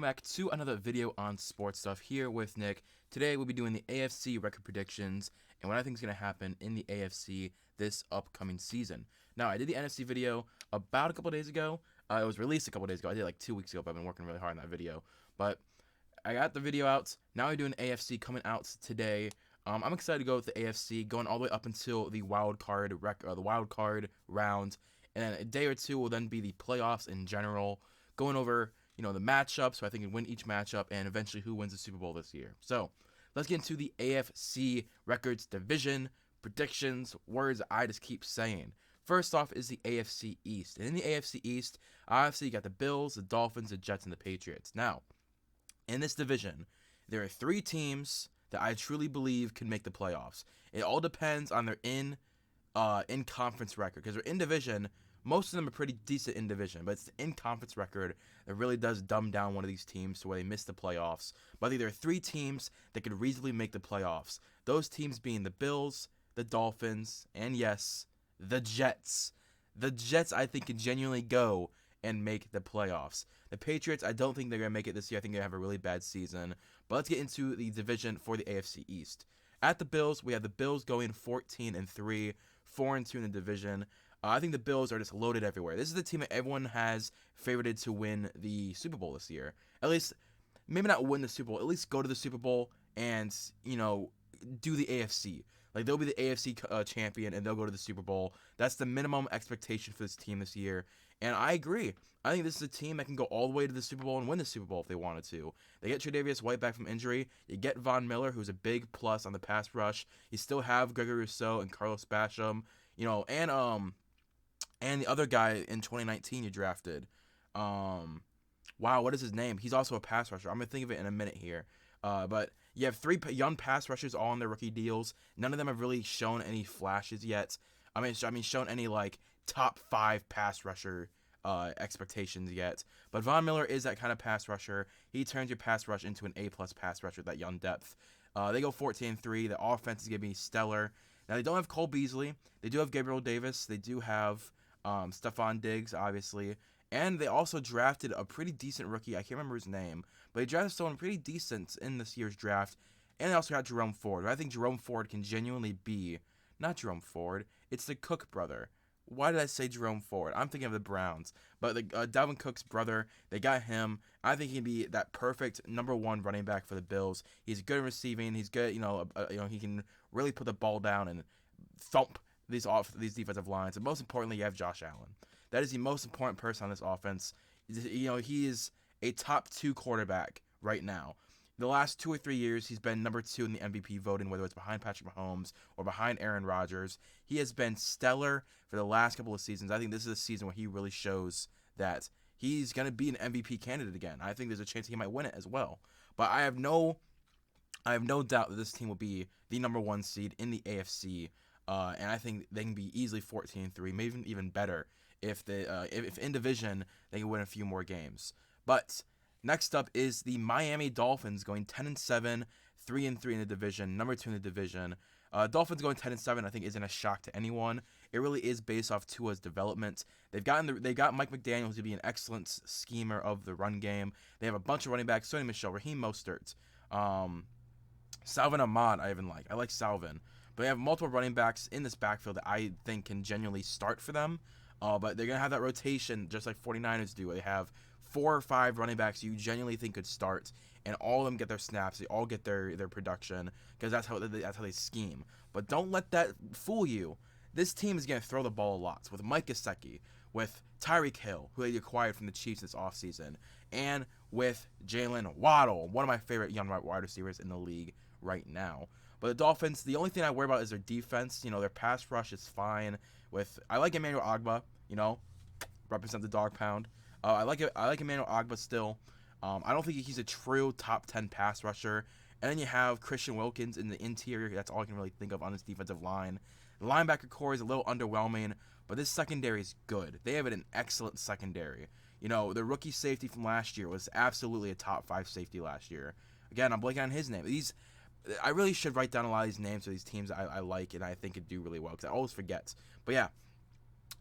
welcome back to another video on sports stuff here with Nick. Today we'll be doing the AFC record predictions and what I think is going to happen in the AFC this upcoming season. Now, I did the NFC video about a couple days ago. It was released a couple days ago. I did it like 2 weeks ago, but I've been working really hard on that video. But I got the video out. Now we're doing AFC coming out today. I'm excited to go with the AFC, going all the way up until the wild card round, and then a day or two will then be the playoffs in general, going over the matchups, so I think you win each matchup, and eventually who wins the Super Bowl this year. So let's get into the AFC records division predictions, words I just keep saying. First off is the AFC East, and in the AFC East, obviously you got the Bills, the Dolphins, the Jets, and the Patriots. Now, in this division, there are 3 teams that I truly believe can make the playoffs. It all depends on their in-conference record, because they're in division. Most of them are pretty decent in division, but it's the in-conference record that really does dumb down one of these teams to where they miss the playoffs. But I think there are 3 teams that could reasonably make the playoffs. Those teams being the Bills, the Dolphins, and yes, the Jets. The Jets, I think, can genuinely go and make the playoffs. The Patriots, I don't think they're going to make it this year. I think they're going to have a really bad season. But let's get into the division for the AFC East. At the Bills, we have the Bills going 14-3, 4-2 in the division. I think the Bills are just loaded everywhere. This is the team that everyone has favorited to win the Super Bowl this year. At least, maybe not win the Super Bowl, at least go to the Super Bowl and, do the AFC. Like, they'll be the AFC champion, and they'll go to the Super Bowl. That's the minimum expectation for this team this year. And I agree. I think this is a team that can go all the way to the Super Bowl and win the Super Bowl if they wanted to. They get Tre'Davious White back from injury. You get Von Miller, who's a big plus on the pass rush. You still have Gregory Rousseau and Carlos Basham, and the other guy in 2019 you drafted. Wow, what is his name? He's also a pass rusher. I'm going to think of it in a minute here. But you have 3 young pass rushers all on their rookie deals. None of them have really shown any flashes yet. I mean, shown any, top 5 pass rusher expectations yet. But Von Miller is that kind of pass rusher. He turns your pass rush into an A-plus pass rusher with that young depth. They go 14-3. The offense is going to be stellar. Now, they don't have Cole Beasley. They do have Gabriel Davis. They do have Stephon Diggs, obviously. And they also drafted a pretty decent rookie. I can't remember his name. But they drafted someone pretty decent in this year's draft. And they also got Jerome Ford. I think Jerome Ford can genuinely be... Not Jerome Ford. It's the Cook brother. Why did I say Jerome Ford? I'm thinking of the Browns. But Dalvin Cook's brother, they got him. I think he'd be that perfect number 1 running back for the Bills. He's good at receiving. He's good, he can really put the ball down and thump these defensive lines. And most importantly, you have Josh Allen. That is the most important person on this offense. He is a top 2 quarterback right now. The last 2 or 3 years, he's been number 2 in the MVP voting, whether it's behind Patrick Mahomes or behind Aaron Rodgers. He has been stellar for the last couple of seasons. I think this is a season where he really shows that he's going to be an MVP candidate again. I think there's a chance he might win it as well. But I have no doubt that this team will be the number 1 seed in the AFC. And I think they can be easily 14-3, maybe even better if in division they can win a few more games. But next up is the Miami Dolphins going 10-7, 3-3 in the division, number 2 in the division. Dolphins going 10-7, I think, isn't a shock to anyone. It really is based off Tua's development. They got Mike McDaniels to be an excellent schemer of the run game. They have a bunch of running backs: Sonny Michel, Raheem Mostert, Salvin Ahmad. I like Salvin. But they have multiple running backs in this backfield that I think can genuinely start for them. But they're going to have that rotation just like 49ers do. They have 4 or 5 running backs you genuinely think could start, and all of them get their snaps. They all get their production because that's how they scheme. But don't let that fool you. This team is going to throw the ball a lot with Mike Gesicki, with Tyreek Hill, who they acquired from the Chiefs this offseason, and with Jalen Waddle, one of my favorite young wide receivers in the league right now. But the Dolphins, the only thing I worry about is their defense. Their pass rush is fine. I like Emmanuel Ogbah, represent the dog pound. I like Emmanuel Ogbah still. I don't think he's a true top 10 pass rusher. And then you have Christian Wilkins in the interior. That's all I can really think of on this defensive line. The linebacker core is a little underwhelming, but this secondary is good. They have an excellent secondary. The rookie safety from last year was absolutely a top 5 safety last year. Again, I'm blanking on his name. I really should write down a lot of these names of these teams I like and I think could do really well because I always forget. But yeah,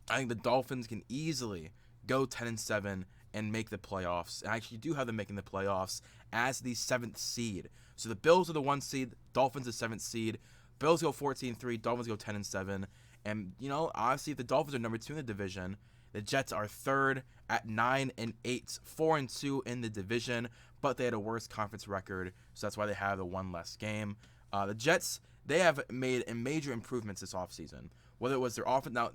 I think the Dolphins can easily go 10-7 and make the playoffs. And I actually do have them making the playoffs as the 7th seed. So the Bills are the 1 seed, Dolphins the 7th seed. Bills go 14-3, Dolphins go 10-7. And, honestly, if the Dolphins are number 2 in the division, the Jets are 3rd at 9-8, 4-2 in the division, but they had a worse conference record, so that's why they have the one less game. The Jets, they have made major improvements this offseason. Whether it was their offense, now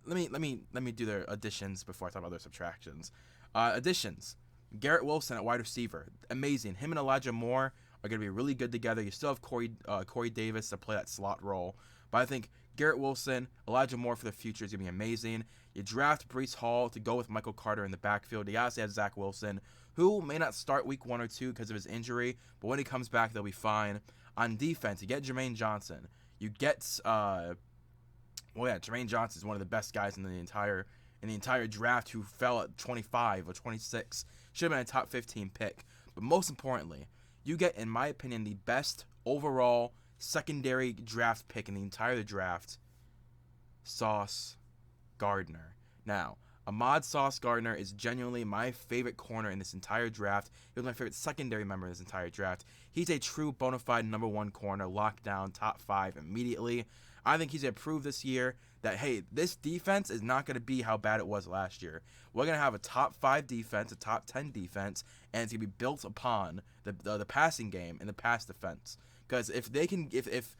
let me do their additions before I talk about their subtractions. Additions: Garrett Wilson at wide receiver, amazing. Him and Elijah Moore are going to be really good together. You still have Corey Davis to play that slot role, but I think Garrett Wilson, Elijah Moore for the future is going to be amazing. You draft Breece Hall to go with Michael Carter in the backfield. You also have Zach Wilson, who may not start week 1 or 2 because of his injury, but when he comes back, they'll be fine. On defense, you get Jermaine Johnson. You get, Jermaine Johnson is one of the best guys in the entire draft, who fell at 25 or 26. Should have been a top 15 pick. But most importantly, you get, in my opinion, the best overall secondary draft pick in the entire draft, Sauce Gardner. Now, Ahmad Sauce Gardner is genuinely my favorite corner in this entire draft. He was my favorite secondary member in this entire draft. He's a true bona fide number 1 corner, locked down top 5 immediately. I think he's going to prove this year that, hey, this defense is not going to be how bad it was last year. We're going to have a top 5 defense, a top 10 defense, and it's going to be built upon the passing game and the pass defense. Because if they can, if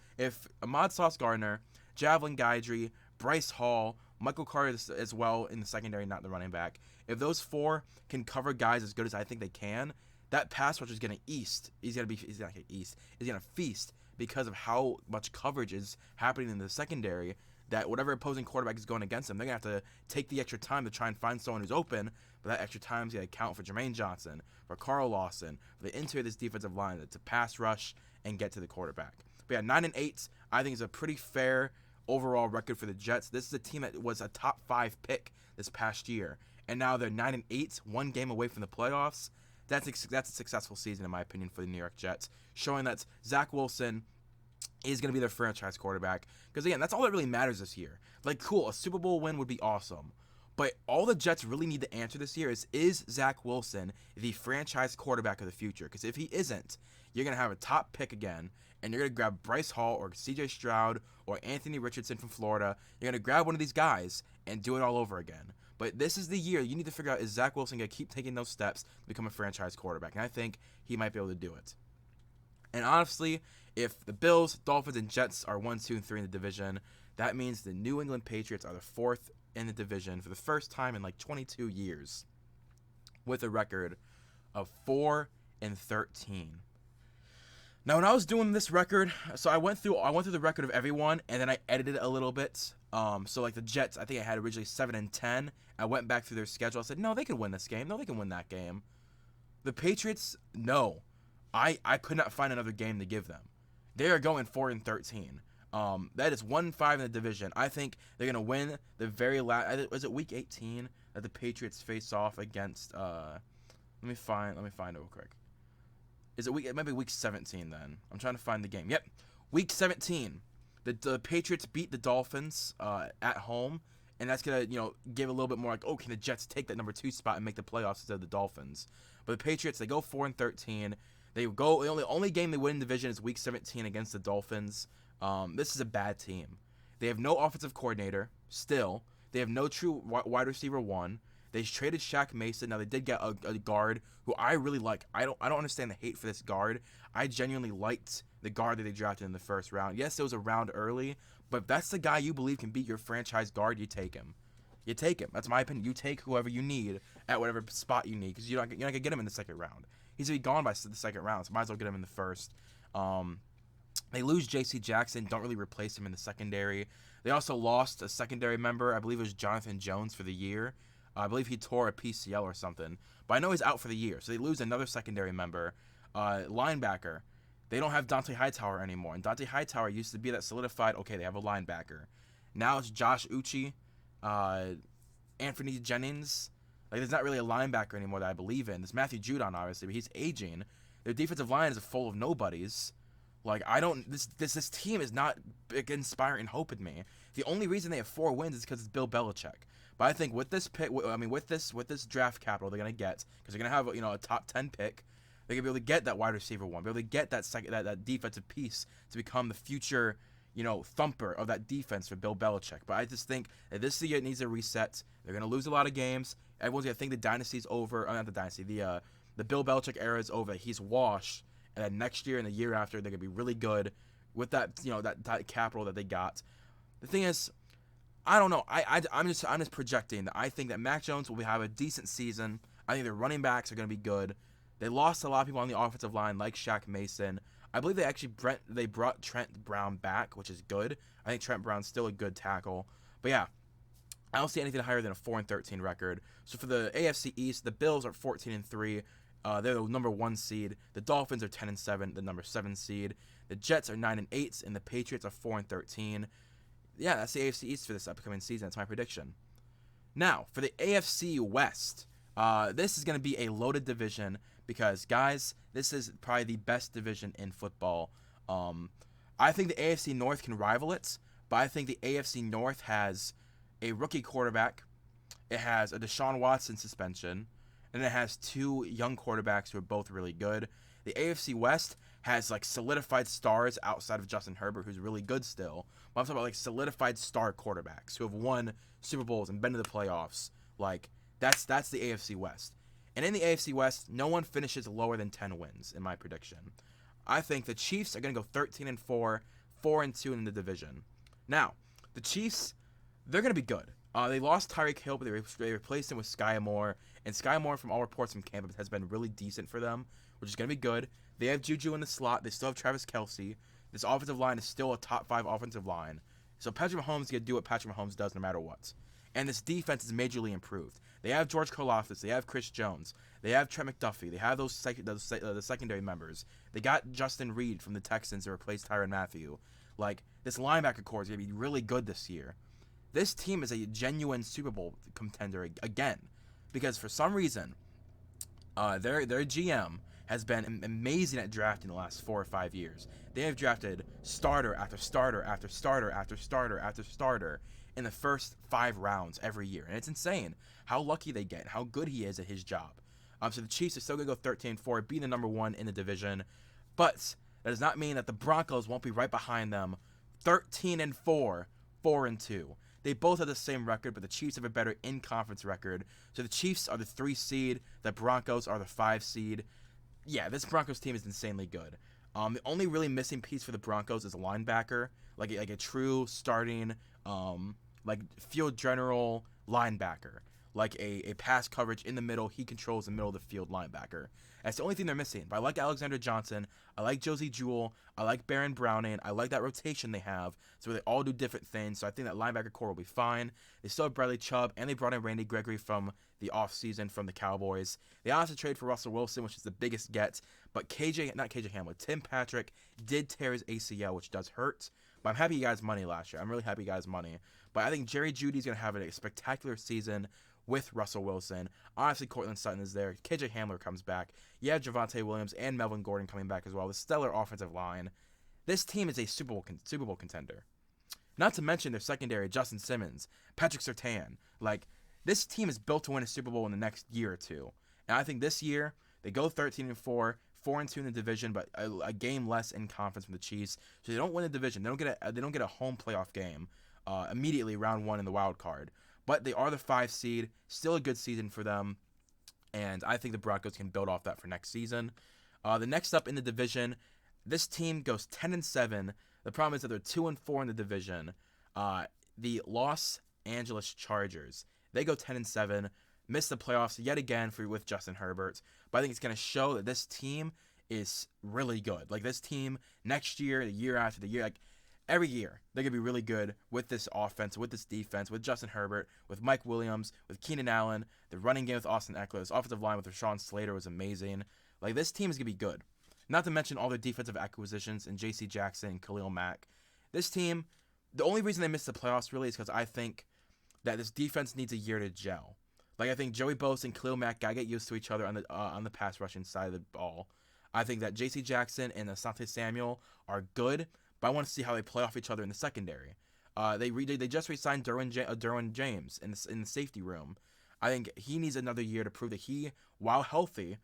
Ahmad Sauce Gardner, Javelin Guidry, Bryce Hall, Michael Carter as well in the secondary, not the running back, if those 4 can cover guys as good as I think they can, that pass rush is going to east. He's going to feast because of how much coverage is happening in the secondary, that whatever opposing quarterback is going against them, they're going to have to take the extra time to try and find someone who's open, but that extra time is going to count for Jermaine Johnson, for Carl Lawson, for the interior of this defensive line to pass rush and get to the quarterback. But yeah, 9-8, I think is a pretty fair overall record for the Jets. This is a team that was a top 5 pick this past year, and now they're 9-8, 1 game away from the playoffs. That's a successful season, in my opinion, for the New York Jets, showing that Zach Wilson is going to be their franchise quarterback. Because, again, that's all that really matters this year. Like, cool, a Super Bowl win would be awesome. But all the Jets really need to answer this year is Zach Wilson the franchise quarterback of the future? Because if he isn't, you're going to have a top pick again, and you're going to grab Bryce Hall or C.J. Stroud or Anthony Richardson from Florida. You're going to grab one of these guys and do it all over again. But this is the year you need to figure out, is Zach Wilson going to keep taking those steps to become a franchise quarterback? And I think he might be able to do it. And honestly, if the Bills, Dolphins, and Jets are 1, 2, and 3 in the division, that means the New England Patriots are the 4th in the division for the first time in like 22 years with a record of 4-13. Now, when I was doing this record, so I went through the record of everyone, and then I edited it a little bit. So like the Jets, I think I had originally 7-10. I went back through their schedule. I said, no, they could win this game. No, they can win that game. The Patriots, no. I could not find another game to give them. They are going 4-13. That is 1-5 in the division. I think they're gonna win the very last. Was it week 18 that the Patriots face off against? Let me find it real quick. Is it week? It might be week 17 then. I'm trying to find the game. Yep, week 17. The Patriots beat the Dolphins at home, and that's gonna give a little bit more like, oh, can the Jets take that number 2 spot and make the playoffs instead of the Dolphins? But the Patriots, they go 4-13. They go, the only game they win in division is week 17 against the Dolphins. This is a bad team. They have no offensive coordinator still. They have no true wide receiver 1. They traded Shaq Mason. Now they did get a guard who I really like. I don't understand the hate for this guard. I genuinely liked the guard that they drafted in the first round. Yes, it was a round early, but if that's the guy you believe can be your franchise guard, you take him. You take him. That's my opinion. You take whoever you need at whatever spot you need, because you're not gonna get him in the second round. He's gonna be gone by the second round, so might as well get him in the first. They lose J.C. Jackson, don't really replace him in the secondary. They also lost a secondary member. I believe it was Jonathan Jones for the year. I believe he tore a PCL or something. But I know he's out for the year, so they lose another secondary member. Linebacker. They don't have Dante Hightower anymore. And Dante Hightower used to be that solidified, okay, they have a linebacker. Now it's Josh Uche, Anthony Jennings. Like, there's not really a linebacker anymore that I believe in. There's Matthew Judon, obviously, but he's aging. Their defensive line is full of nobodies. Like, this team is not inspiring hope in me. The only reason they have 4 wins is because it's Bill Belichick. But I think with this pick, with this draft capital they're gonna get, because they're gonna have a top 10 pick, they're gonna be able to get that wide receiver one, be able to get that defensive piece to become the future thumper of that defense for Bill Belichick. But I just think that this year needs a reset. They're gonna lose a lot of games. Everyone's gonna think the dynasty's over. Not the dynasty. The Bill Belichick era is over. He's washed. And then next year and the year after, they're gonna be really good with that that capital that they got. The thing is, I don't know. I'm just projecting that I think that Mac Jones will have a decent season. I think their running backs are going to be good. They lost a lot of people on the offensive line, like Shaq Mason. I believe they brought Trent Brown back, which is good. I think Trent Brown's still a good tackle. But yeah, I don't see anything higher than a 4-13 record. So for the AFC East, the Bills are 14-3. They're the number 1 seed. The Dolphins are 10-7, the number 7 seed. The Jets are 9-8, and the Patriots are 4-13. Yeah, that's the AFC East for this upcoming season. That's my prediction. Now, for the AFC West, this is going to be a loaded division because, guys, this is probably the best division in football. I think the AFC North can rival it, but I think the AFC North has a rookie quarterback. It has a Deshaun Watson suspension, and it has 2 young quarterbacks who are both really good. The AFC West has solidified stars outside of Justin Herbert, who's really good still. But I'm talking about solidified star quarterbacks who have won Super Bowls and been to the playoffs. That's the AFC West. And in the AFC West, no one finishes lower than 10 wins in my prediction. I think the Chiefs are going to go 13-4, 4-2 in the division. Now, the Chiefs, they're going to be good. They lost Tyreek Hill, but they replaced him with Sky Moore. And Sky Moore, from all reports from camp, has been really decent for them, which is going to be good. They have Juju in the slot. They still have Travis Kelce. This offensive line is still a top 5 offensive line. So Patrick Mahomes is going to do what Patrick Mahomes does no matter what. And this defense is majorly improved. They have George Karlaftis. They have Chris Jones. They have Trent McDuffie. They have the secondary members. They got Justin Reed from the Texans to replace Tyrann Mathieu. This linebacker core is going to be really good this year. This team is a genuine Super Bowl contender again. Because for some reason, their GM has been amazing at drafting the last 4 or 5 years. They have drafted starter after starter after starter after starter after starter in the first 5 rounds every year. And it's insane how lucky they get and how good he is at his job. So the Chiefs are still going to go 13-4, being the number 1 in the division. But that does not mean that the Broncos won't be right behind them, 13-4, 4-2. They both have the same record, but the Chiefs have a better in-conference record. So the Chiefs are the 3 seed, the Broncos are the 5 seed. Yeah, this Broncos team is insanely good. The only really missing piece for the Broncos is a linebacker, like a true starting, field general linebacker, like a pass coverage in the middle. He controls the middle of the field linebacker. That's the only thing they're missing. But I like Alexander Johnson. I like Josie Jewell. I like Baron Browning. I like that rotation they have. So they all do different things. So I think that linebacker core will be fine. They still have Bradley Chubb, and they brought in Randy Gregory from the offseason from the Cowboys. They also traded for Russell Wilson, which is the biggest get. But Tim Patrick did tear his ACL, which does hurt. But I'm happy he got his money last year. I'm really happy he got his money. But I think Jerry Jeudy's going to have a spectacular season with Russell Wilson. Obviously, Cortland Sutton is there. KJ Hamler comes back. You have Javonte Williams and Melvin Gordon coming back as well. The stellar offensive line. This team is a Super Bowl contender. Not to mention their secondary, Justin Simmons, Patrick Surtain. This team is built to win a Super Bowl in the next year or two. And I think this year, they go 13-4, 4-2 in the division, but a game less in conference from the Chiefs. So they don't win the division. They don't get a home playoff game immediately round 1 in the wild card. But they are the 5 seed. Still a good season for them. And I think the Broncos can build off that for next season. The next up in the division, this team goes 10-7. The problem is that they're 2-4 in the division. The Los Angeles Chargers, they go 10-7, miss the playoffs yet again with Justin Herbert. But I think it's going to show that this team is really good. This team next year, the year after, the year, every year, they're going to be really good with this offense, with this defense, with Justin Herbert, with Mike Williams, with Keenan Allen, the running game with Austin Eckler, this offensive line with Rashawn Slater was amazing. This team is going to be good. Not to mention all their defensive acquisitions in J.C. Jackson and Khalil Mack. This team, the only reason they missed the playoffs really is because I think that this defense needs a year to gel. I think Joey Bosa and Khalil Mack got to get used to each other on the pass rushing side of the ball. I think that J.C. Jackson and Asante Samuel are good, but I want to see how they play off each other in the secondary. They just re-signed Derwin James in the safety room. I think he needs another year to prove that he, while healthy,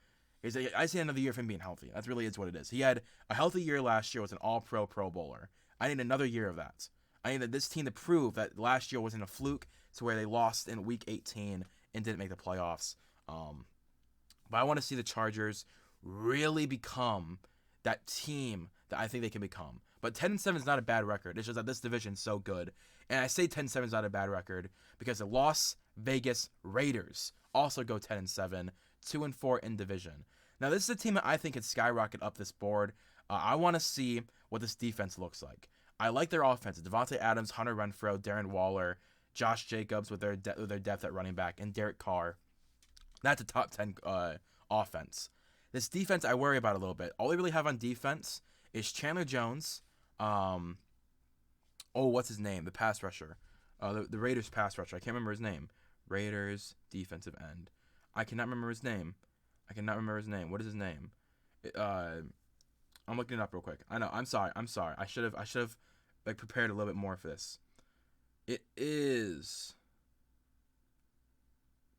I see another year of him being healthy. That really is what it is. He had a healthy year last year, was an All-Pro Pro Bowler. I need another year of that. I need this team to prove that last year wasn't a fluke to where they lost in Week 18 and didn't make the playoffs. But I want to see the Chargers really become that team that I think they can become. But 10-7 is not a bad record. It's just that this division is so good. And I say 10-7 is not a bad record because the Las Vegas Raiders also go 10-7, 2-4 in division. Now, this is a team that I think could skyrocket up this board. I want to see what this defense looks like. I like their offense. Devontae Adams, Hunter Renfrow, Darren Waller, Josh Jacobs with their depth at running back, and Derek Carr. That's a top 10 offense. This defense I worry about a little bit. All they really have on defense is Chandler Jones. What's his name? The pass rusher. The Raiders pass rusher. I can't remember his name. Raiders defensive end. I cannot remember his name. What is his name? I'm looking it up real quick. I know. I'm sorry. I should have prepared a little bit more for this. It is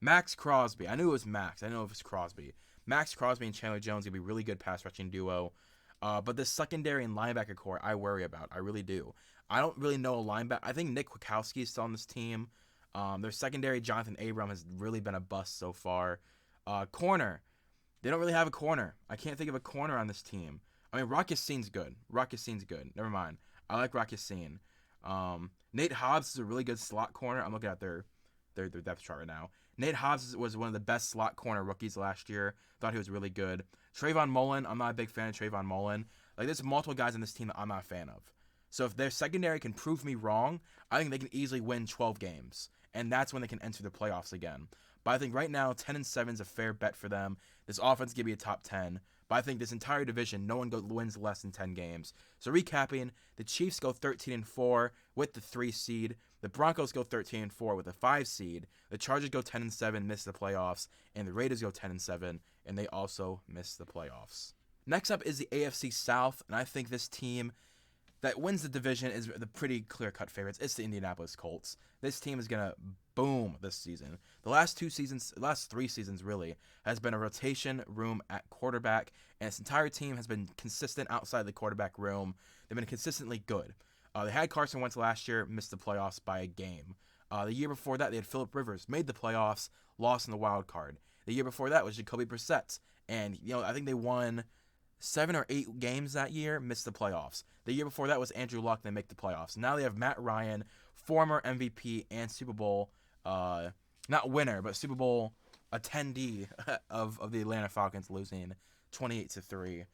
Max Crosby. I knew it was Max. I didn't know it was Crosby. Max Crosby and Chandler Jones gonna be a really good pass rushing duo. But the secondary and linebacker core, I worry about. I really do. I don't really know a linebacker. I think Nick Kwiatkowski is still on this team. Their secondary, Jonathan Abram, has really been a bust so far. Corner. They don't really have a corner. I can't think of a corner on this team. I mean, Rock Ya-Sin's good. Never mind. I like Rock Ya-Sin. Nate Hobbs is a really good slot corner. I'm looking at their depth chart right now. Nate Hobbs was one of the best slot corner rookies last year. Thought he was really good. Trayvon Mullen, I'm not a big fan of Trayvon Mullen. There's multiple guys on this team that I'm not a fan of. So if their secondary can prove me wrong, I think they can easily win 12 games. And that's when they can enter the playoffs again. But I think right now, 10-7 is a fair bet for them. This offense is going to be a top 10. But I think this entire division, no one wins less than 10 games. So recapping, the Chiefs go 13-4 with the 3 seed. The Broncos go 13-4 with a 5 seed. The Chargers go 10-7, miss the playoffs. And the Raiders go 10-7, and they also miss the playoffs. Next up is the AFC South, and I think this team that wins the division is the pretty clear-cut favorites. It's the Indianapolis Colts. This team is going to boom this season. The last 3 seasons really, has been a rotation room at quarterback, and its entire team has been consistent outside the quarterback room. They've been consistently good. They had Carson Wentz last year, missed the playoffs by a game. The year before that, they had Phillip Rivers, made the playoffs, lost in the wild card. The year before that was Jacoby Brissett, and I think they won 7 or 8 games that year, missed the playoffs. The year before that was Andrew Luck, they make the playoffs. Now they have Matt Ryan, former MVP and Super Bowl, not winner, but Super Bowl attendee of the Atlanta Falcons, losing 28-3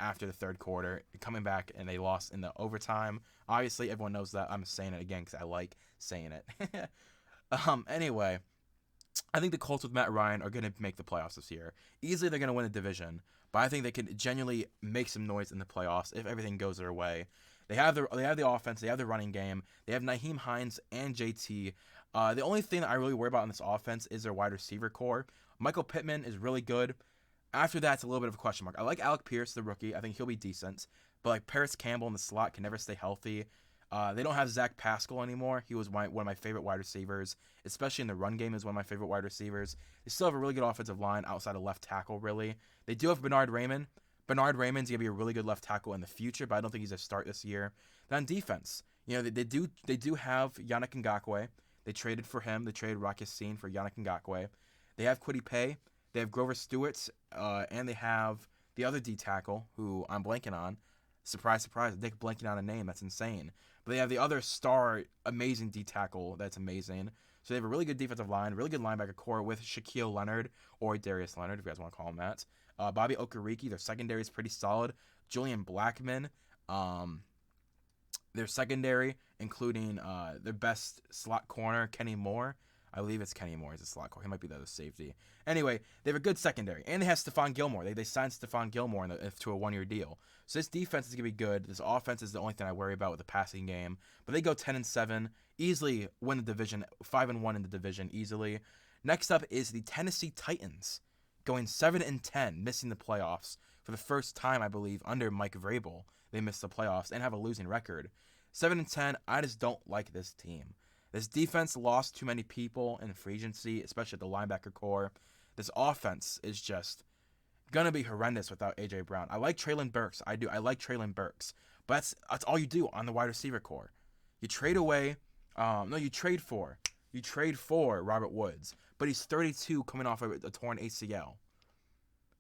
after the third quarter, coming back, and they lost in the overtime. Obviously, everyone knows that. I'm saying it again because I like saying it. Anyway, I think the Colts with Matt Ryan are going to make the playoffs this year. Easily, they're going to win the division, but I think they can genuinely make some noise in the playoffs if everything goes their way. They have the offense, they have the running game, they have Nyheim Hines and JT. The only thing that I really worry about in this offense is their wide receiver core. Michael Pittman is really good. After that, it's a little bit of a question mark. I like Alec Pierce, the rookie. I think he'll be decent. But Paris Campbell in the slot can never stay healthy. They don't have Zach Pascal anymore. He was one of my favorite wide receivers, especially in the run game. Is one of my favorite wide receivers. They still have a really good offensive line outside of left tackle, really. They do have Bernard Raymond. Bernard Raymond's going to be a really good left tackle in the future, but I don't think he's a start this year. Then on defense, they do have Yannick Ngakoue. They traded for him. They traded Rock Ya-Sin for Yannick Ngakoue. They have Kwity Paye. They have Grover Stewart, and they have the other D tackle, who I'm blanking on. Surprise, surprise, Dick blanking on a name. That's insane. But they have the other star, amazing D tackle. That's amazing. So they have a really good defensive line, really good linebacker core with Shaquille Leonard, or Darius Leonard, if you guys want to call him that. Bobby Okereke, their secondary is pretty solid. Julian Blackmon, their secondary, including their best slot corner, Kenny Moore. I believe it's Kenny Moore as a slot corner. He might be the other safety. Anyway, they have a good secondary. And they have Stephon Gilmore. They signed Stephon Gilmore to a 1-year deal. So this defense is going to be good. This offense is the only thing I worry about with the passing game. But they go 10-7. Easily win the division. 5-1 in the division easily. Next up is the Tennessee Titans. Going 7-10, missing the playoffs. For the first time, I believe, under Mike Vrabel, they missed the playoffs and have a losing record. 7-10. I just don't like this team. This defense lost too many people in free agency, especially at the linebacker core. This offense is just gonna be horrendous without AJ Brown. I like Treylon Burks. I do. I like Treylon Burks. But that's all you do on the wide receiver core. You trade away. You trade for Robert Woods, but he's 32 coming off a torn ACL.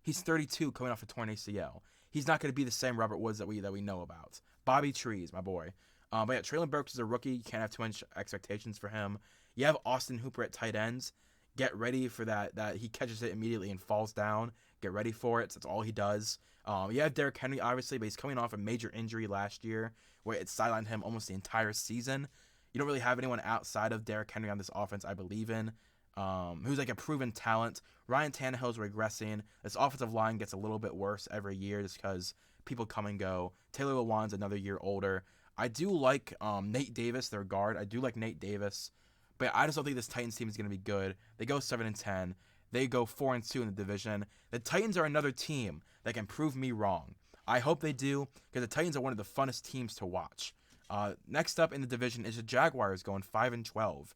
He's 32 coming off a torn ACL. He's not going to be the same Robert Woods that we know about. Bobby Trees, my boy. But yeah, Treylon Burks is a rookie. You can't have too much expectations for him. You have Austin Hooper at tight ends. Get ready for that he catches it immediately and falls down. Get ready for it. That's all he does. You have Derrick Henry, obviously, but he's coming off a major injury last year where it sidelined him almost the entire season. You don't really have anyone outside of Derrick Henry on this offense, I believe in, who's like a proven talent. Ryan Tannehill's regressing. This offensive line gets a little bit worse every year just because people come and go. Taylor Lewan's another year older. I do like Nate Davis, their guard. I do like Nate Davis, but I just don't think this Titans team is going to be good. They go 7-10. They go 4-2 in the division. The Titans are another team that can prove me wrong. I hope they do, because the Titans are one of the funnest teams to watch. Next up in the division is the Jaguars going 5-12.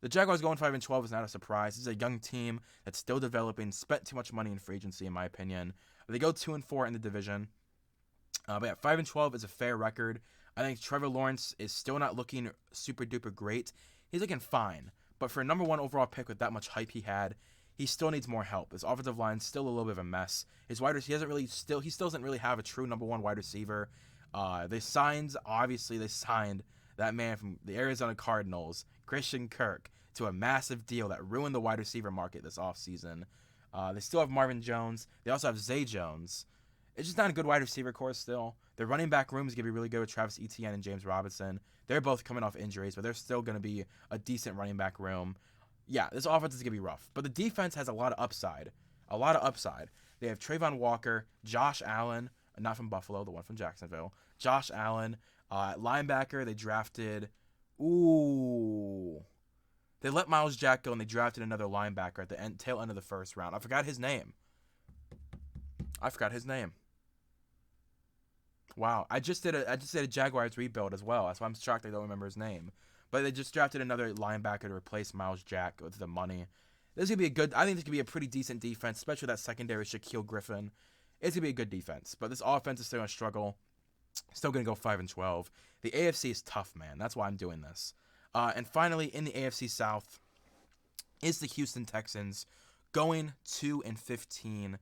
The Jaguars going 5-12 is not a surprise. This is a young team that's still developing, spent too much money in free agency, in my opinion. They go 2-4 in the division. But yeah, 5-12 is a fair record. I think Trevor Lawrence is still not looking super duper great. He's looking fine, but for a number 1 overall pick with that much hype he had, he still needs more help. His offensive line's still a little bit of a mess. He still doesn't really have a true number 1 wide receiver. They signed that man from the Arizona Cardinals, Christian Kirk, to a massive deal that ruined the wide receiver market this offseason. They still have Marvin Jones. They also have Zay Jones. It's just not a good wide receiver core still. Their running back room is going to be really good with Travis Etienne and James Robinson. They're both coming off injuries, but they're still going to be a decent running back room. Yeah, this offense is going to be rough. But the defense has a lot of upside. They have Trayvon Walker, Josh Allen, not from Buffalo, the one from Jacksonville. Josh Allen. Linebacker, they drafted... They let Miles Jack go, and they drafted another linebacker at the tail end of the first round. I forgot his name. Wow, I just did a Jaguars rebuild as well. That's why I'm shocked I don't remember his name. But they just drafted another linebacker to replace Miles Jack with the money. I think this could be a pretty decent defense, especially that secondary Shaquille Griffin. It's going to be a good defense. But this offense is still going to struggle. Still going to go 5-12. The AFC is tough, man. That's why I'm doing this. And finally, in the AFC South is the Houston Texans going 2-15.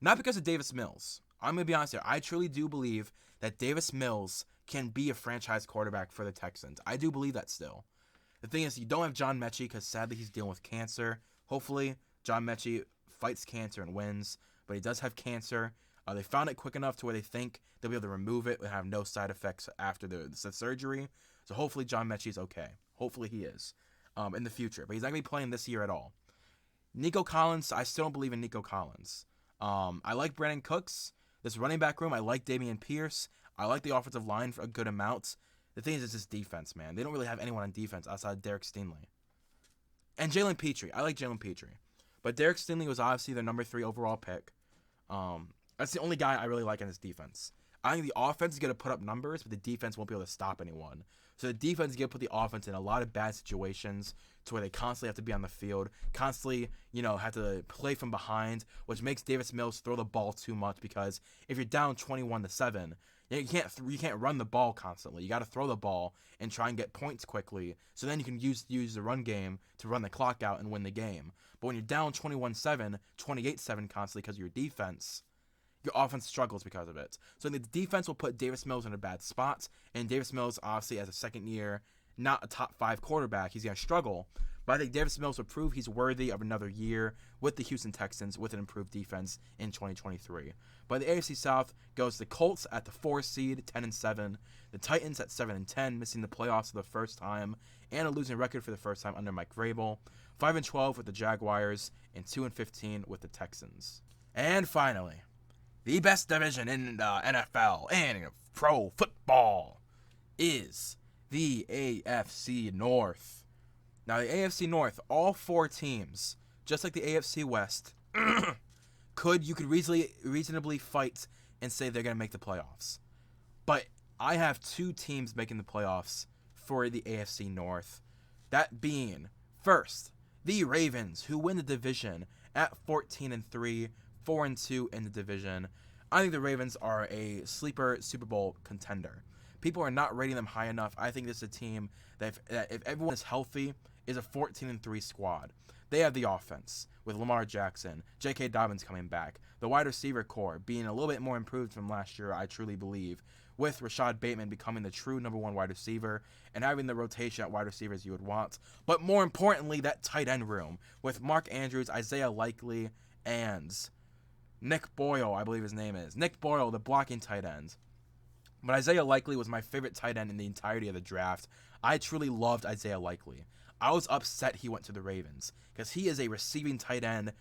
Not because of Davis Mills. I'm going to be honest here. I truly do believe that Davis Mills can be a franchise quarterback for the Texans. I do believe that still. The thing is, you don't have John Mechie because sadly he's dealing with cancer. Hopefully, John Mechie fights cancer and wins, but he does have cancer. They found it quick enough to where they think they'll be able to remove it and have no side effects after the surgery. So hopefully John Mechie's okay. Hopefully he is in the future. But he's not going to be playing this year at all. Nico Collins, I still don't believe in Nico Collins. I like Brandon Cooks. This running back room, I like Dameon Pierce. I like the offensive line for a good amount. The thing is, it's just defense, man. They don't really have anyone on defense outside of Derek Stingley. And Jalen Petrie. I like Jalen Petrie. But Derek Stingley was obviously their number 3 overall pick. That's the only guy I really like in this defense. I think the offense is going to put up numbers, but the defense won't be able to stop anyone. So the defense is going to put the offense in a lot of bad situations to where they constantly have to be on the field, constantly, have to play from behind, which makes Davis Mills throw the ball too much because if you're down 21-7, you can't run the ball constantly. You got to throw the ball and try and get points quickly. So then you can use the run game to run the clock out and win the game. But when you're down 21-7, 28-7 constantly because of your defense, your offense struggles because of it. So the defense will put Davis Mills in a bad spot, and Davis Mills, obviously, as a second year, not a top 5 quarterback, he's going to struggle. But I think Davis Mills will prove he's worthy of another year with the Houston Texans with an improved defense in 2023. But the AFC South goes the Colts at the 4 seed, 10-7. The Titans at 7-10, missing the playoffs for the first time, and a losing record for the first time under Mike Vrabel. 5-12 with the Jaguars, and 2-15 with the Texans. And finally, the best division in the NFL and pro football is the AFC North. Now, the AFC North, all 4 teams, just like the AFC West, you could reasonably fight and say they're going to make the playoffs. But I have two teams making the playoffs for the AFC North. That being, first, the Ravens, who win the division at 14-3, 4-2 in the division. I think the Ravens are a sleeper Super Bowl contender. People are not rating them high enough. I think this is a team that if everyone is healthy, is a 14-3 squad. They have the offense with Lamar Jackson, J.K. Dobbins coming back, the wide receiver core being a little bit more improved from last year, I truly believe, with Rashad Bateman becoming the true number one wide receiver and having the rotation at wide receivers you would want. But more importantly, that tight end room with Mark Andrews, Isaiah Likely, and Nick Boyle, I believe his name is. Nick Boyle, the blocking tight end. But Isaiah Likely was my favorite tight end in the entirety of the draft. I truly loved Isaiah Likely. I was upset he went to the Ravens because he is a receiving tight end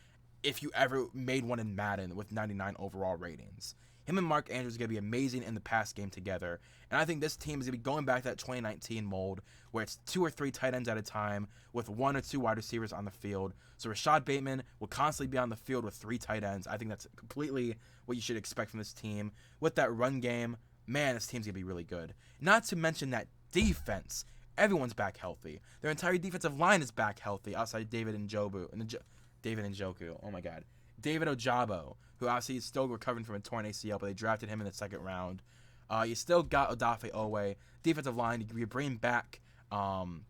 if you ever made one in Madden with 99 overall ratings. Him and Mark Andrews are going to be amazing in the pass game together. And I think this team is going to be going back to that 2019 mold where it's 2 or 3 tight ends at a time with 1 or 2 wide receivers on the field. So Rashad Bateman will constantly be on the field with 3 tight ends. I think that's completely what you should expect from this team. With that run game, man, this team's going to be really good. Not to mention that defense. Everyone's back healthy. Their entire defensive line is back healthy outside David Njoku. Oh my God. David Ojabo, who obviously is still recovering from a torn ACL, but they drafted him in the second round. You still got Odafe Owe. Defensive line, you bring back Calais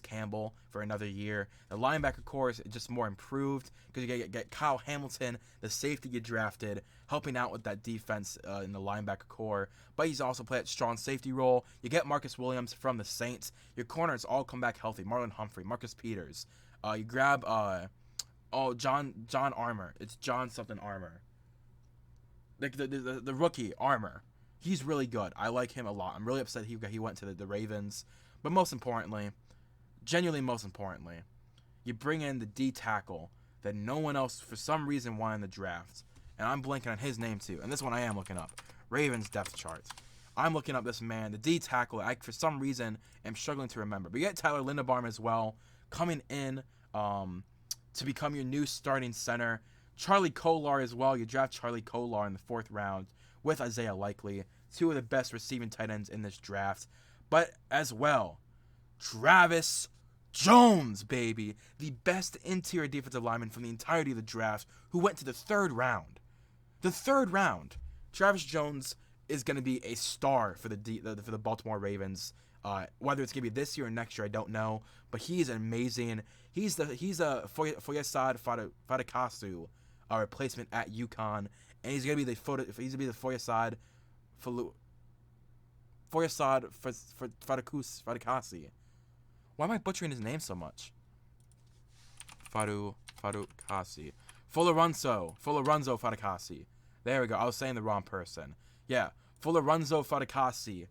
Campbell for another year. The linebacker core is just more improved because you get Kyle Hamilton, the safety you drafted, helping out with that defense in the linebacker core. But he's also played a strong safety role. You get Marcus Williams from the Saints. Your corners all come back healthy. Marlon Humphrey, Marcus Peters. You grab John Armour. It's John something Armour. The rookie Armour. He's really good. I like him a lot. I'm really upset he went to the Ravens. But most importantly, genuinely most importantly, you bring in the D tackle that no one else for some reason wanted in the draft. And I'm blanking on his name too. And this one I am looking up. Ravens depth chart. I'm looking up this man, the D tackle. I for some reason am struggling to remember. But you get Tyler Linderbaum as well coming in to become your new starting center. Charlie Kolar as well. You draft Charlie Kolar in the 4th round with Isaiah Likely. 2 of the best receiving tight ends in this draft. But as well, Travis Jones, baby. The best interior defensive lineman from the entirety of the draft who went to the 3rd round. The 3rd round. Travis Jones is going to be a star for the Baltimore Ravens. Whether it's going to be this year or next year, I don't know. But he's amazing. He's a Foyesade Fadakasu replacement at UConn. And he's going to be the Foyesade Fadakasi. Why am I butchering his name so much? Fadukasi. Foloronzo Fadakasi. There we go. I was saying the wrong person. Yeah, Foloronzo Fadakasi.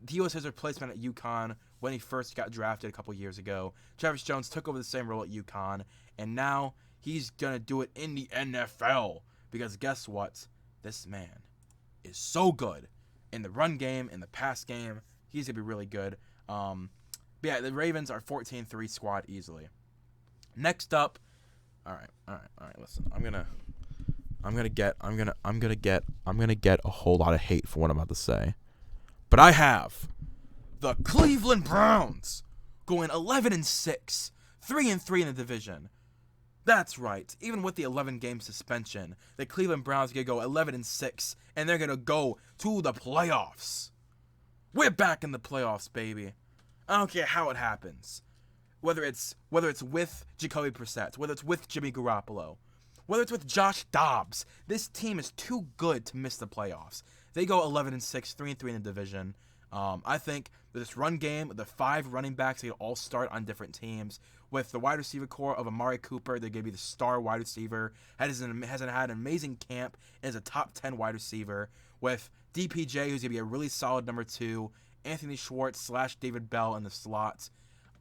He was his replacement at UConn when he first got drafted a couple years ago. Travis Jones took over the same role at UConn, and now he's going to do it in the NFL. Because guess what? This man is so good in the run game, in the pass game. He's going to be really good. But yeah, the Ravens are 14-3 squad easily. Next up, all right. Listen, I'm gonna get a whole lot of hate for what I'm about to say, but I have the Cleveland Browns going 11-6, 3-3 in the division. That's right. Even with the 11-game suspension, the Cleveland Browns are gonna go 11-6, and they're gonna go to the playoffs. We're back in the playoffs, baby. I don't care how it happens. Whether it's with Jacoby Brissett, whether it's with Jimmy Garoppolo, whether it's with Josh Dobbs, this team is too good to miss the playoffs. They go 11-6, 3-3 in the division. I think this run game, the 5 running backs, they all start on different teams. With the wide receiver core of Amari Cooper, they're going to be the star wide receiver. Has had an amazing camp and is a top 10 wide receiver. With DPJ, who's going to be a really solid number 2. Anthony Schwartz / David Bell in the slot.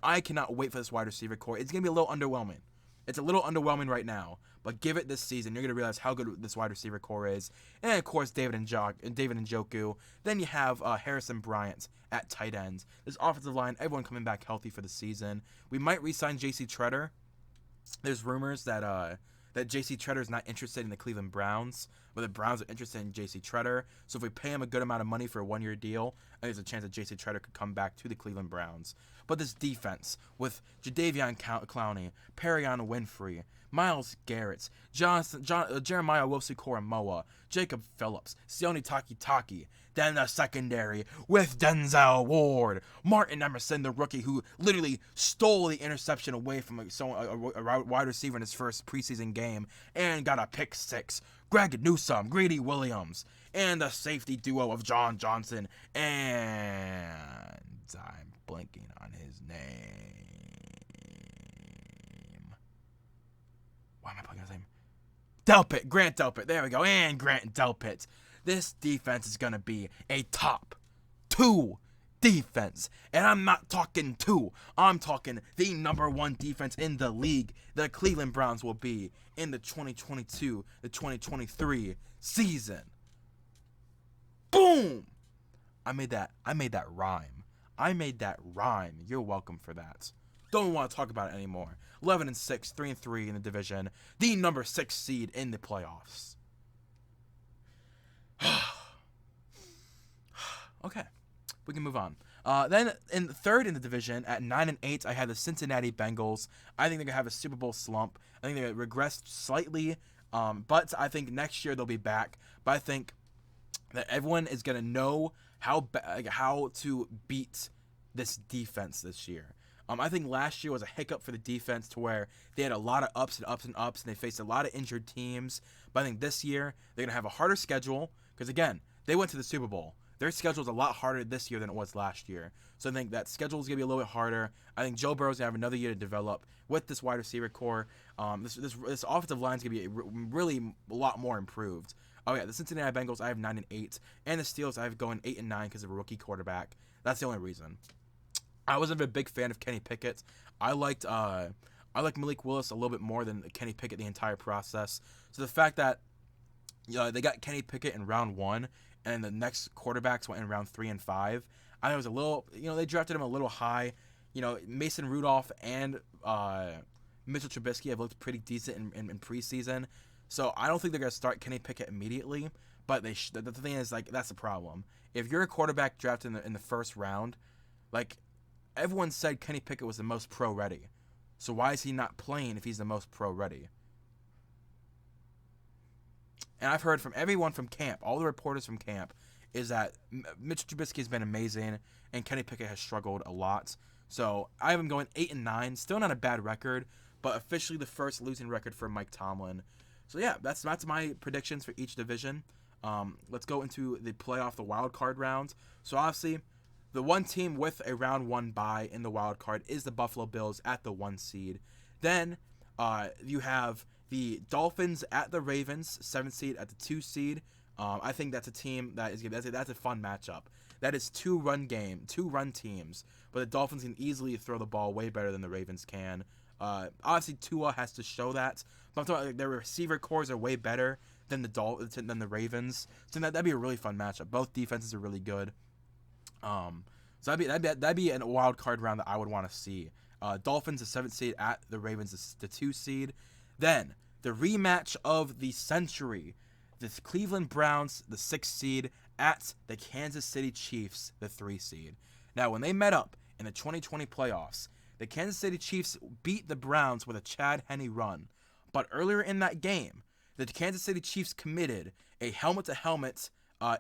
I cannot wait for this wide receiver core. It's going to be a little underwhelming. It's a little underwhelming right now, but give it this season. You're going to realize how good this wide receiver core is. And, of course, David Njoku. Then you have Harrison Bryant at tight end. This offensive line, everyone coming back healthy for the season. We might re-sign J.C. Tretter. There's rumors that J.C. Tretter is not interested in the Cleveland Browns, but the Browns are interested in J.C. Tretter. So if we pay him a good amount of money for a 1-year deal, I think there's a chance that J.C. Tretter could come back to the Cleveland Browns. But this defense with Jadeveon Clowney, Perion Winfrey, Myles Garrett, Jeremiah Wilson-Koromoa, Jacob Phillips, Sione Takitaki. Then the secondary with Denzel Ward, Martin Emerson, the rookie who literally stole the interception away from a wide receiver in his first preseason game and got a pick 6. Greg Newsome, Greedy Williams, and the safety duo of John Johnson and I'm blanking on his name. Why am I blanking on his name? Grant Delpit. There we go. And Grant Delpit. This defense is going to be a top 2 defense. And I'm not talking 2. I'm talking the number 1 defense in the league. The Cleveland Browns will be in the 2022, the 2023 season. Boom! I made that rhyme. You're welcome for that. Don't want to talk about it anymore. 11-6, 3-3 in the division. The number 6 seed in the playoffs. Okay, we can move on. Then in third in the division at 9-8, I had the Cincinnati Bengals. I think they're gonna have a Super Bowl slump. I think they regressed slightly, but I think next year they'll be back. But I think that everyone is gonna know how to beat this defense this year. I think last year was a hiccup for the defense to where they had a lot of ups and they faced a lot of injured teams. But I think this year they're gonna have a harder schedule because again they went to the Super Bowl. Their schedule is a lot harder this year than it was last year. So I think that schedule is going to be a little bit harder. I think Joe Burrow's going to have another year to develop with this wide receiver core. This offensive line is going to be really a lot more improved. Oh, yeah, the Cincinnati Bengals, I have 9-8. And the Steelers, I have going 8-9 because of a rookie quarterback. That's the only reason. I wasn't a big fan of Kenny Pickett. I liked Malik Willis a little bit more than Kenny Pickett the entire process. So the fact that they got Kenny Pickett in round 1, and the next quarterbacks went in round 3 and 5. I think it was a little, they drafted him a little high. Mason Rudolph and Mitchell Trubisky have looked pretty decent in preseason. So I don't think they're going to start Kenny Pickett immediately. But the thing is, that's the problem. If you're a quarterback drafted in the first round, everyone said Kenny Pickett was the most pro-ready. So why is he not playing if he's the most pro-ready? And I've heard from everyone from camp, all the reporters from camp, is that Mitchell Trubisky has been amazing and Kenny Pickett has struggled a lot. So I have him going 8-9, still not a bad record, but officially the first losing record for Mike Tomlin. So yeah, that's my predictions for each division. Let's go into the playoff, the wild card round. So obviously, the one team with a round 1 bye in the wild card is the Buffalo Bills at the 1 seed. Then you have the Dolphins at the Ravens, 7th seed at the 2 seed. I think that's a team that's a fun matchup. That is 2 run teams, but the Dolphins can easily throw the ball way better than the Ravens can. Obviously, Tua has to show that. But I'm talking their receiver cores are way better than the Ravens. So that'd be a really fun matchup. Both defenses are really good. So that'd be a wild card round that I would want to see. Dolphins, the 7th seed at the Ravens, the 2 seed. Then the rematch of the century, the Cleveland Browns, the 6th seed, at the Kansas City Chiefs, the 3 seed. Now, when they met up in the 2020 playoffs, the Kansas City Chiefs beat the Browns with a Chad Henne run. But earlier in that game, the Kansas City Chiefs committed a helmet-to-helmet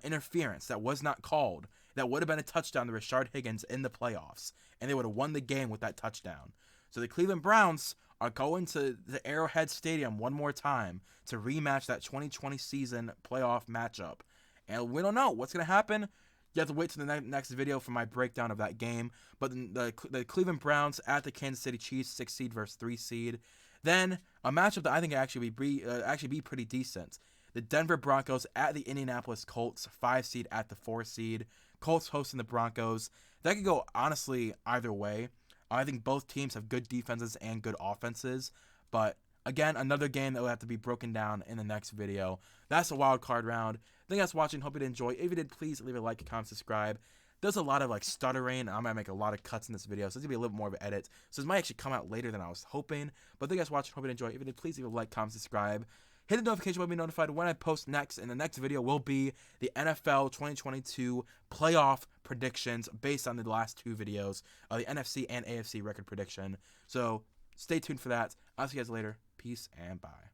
interference that was not called. That would have been a touchdown to Rashard Higgins in the playoffs, and they would have won the game with that touchdown. So the Cleveland Browns are going to the Arrowhead Stadium one more time to rematch that 2020 season playoff matchup. And we don't know what's going to happen. You have to wait till the next video for my breakdown of that game. But the Cleveland Browns at the Kansas City Chiefs, 6 seed versus 3 seed. Then a matchup that I think actually be pretty decent. The Denver Broncos at the Indianapolis Colts, 5 seed at the 4 seed. Colts hosting the Broncos. That could go honestly either way. I think both teams have good defenses and good offenses. But again, another game that will have to be broken down in the next video. That's a wild card round. Thank you guys for watching. Hope you did enjoy. If you did, please leave a like, comment, subscribe. There's a lot of stuttering. I'm gonna make a lot of cuts in this video, so it's gonna be a little more of an edit. So this might actually come out later than I was hoping. But thank you guys for watching. Hope you did enjoy. If you did, please leave a like, comment, subscribe. Hit the notification bell to be notified when I post next. And the next video will be the NFL 2022 playoff predictions based on the last two videos, the NFC and AFC record prediction. So stay tuned for that. I'll see you guys later. Peace and bye.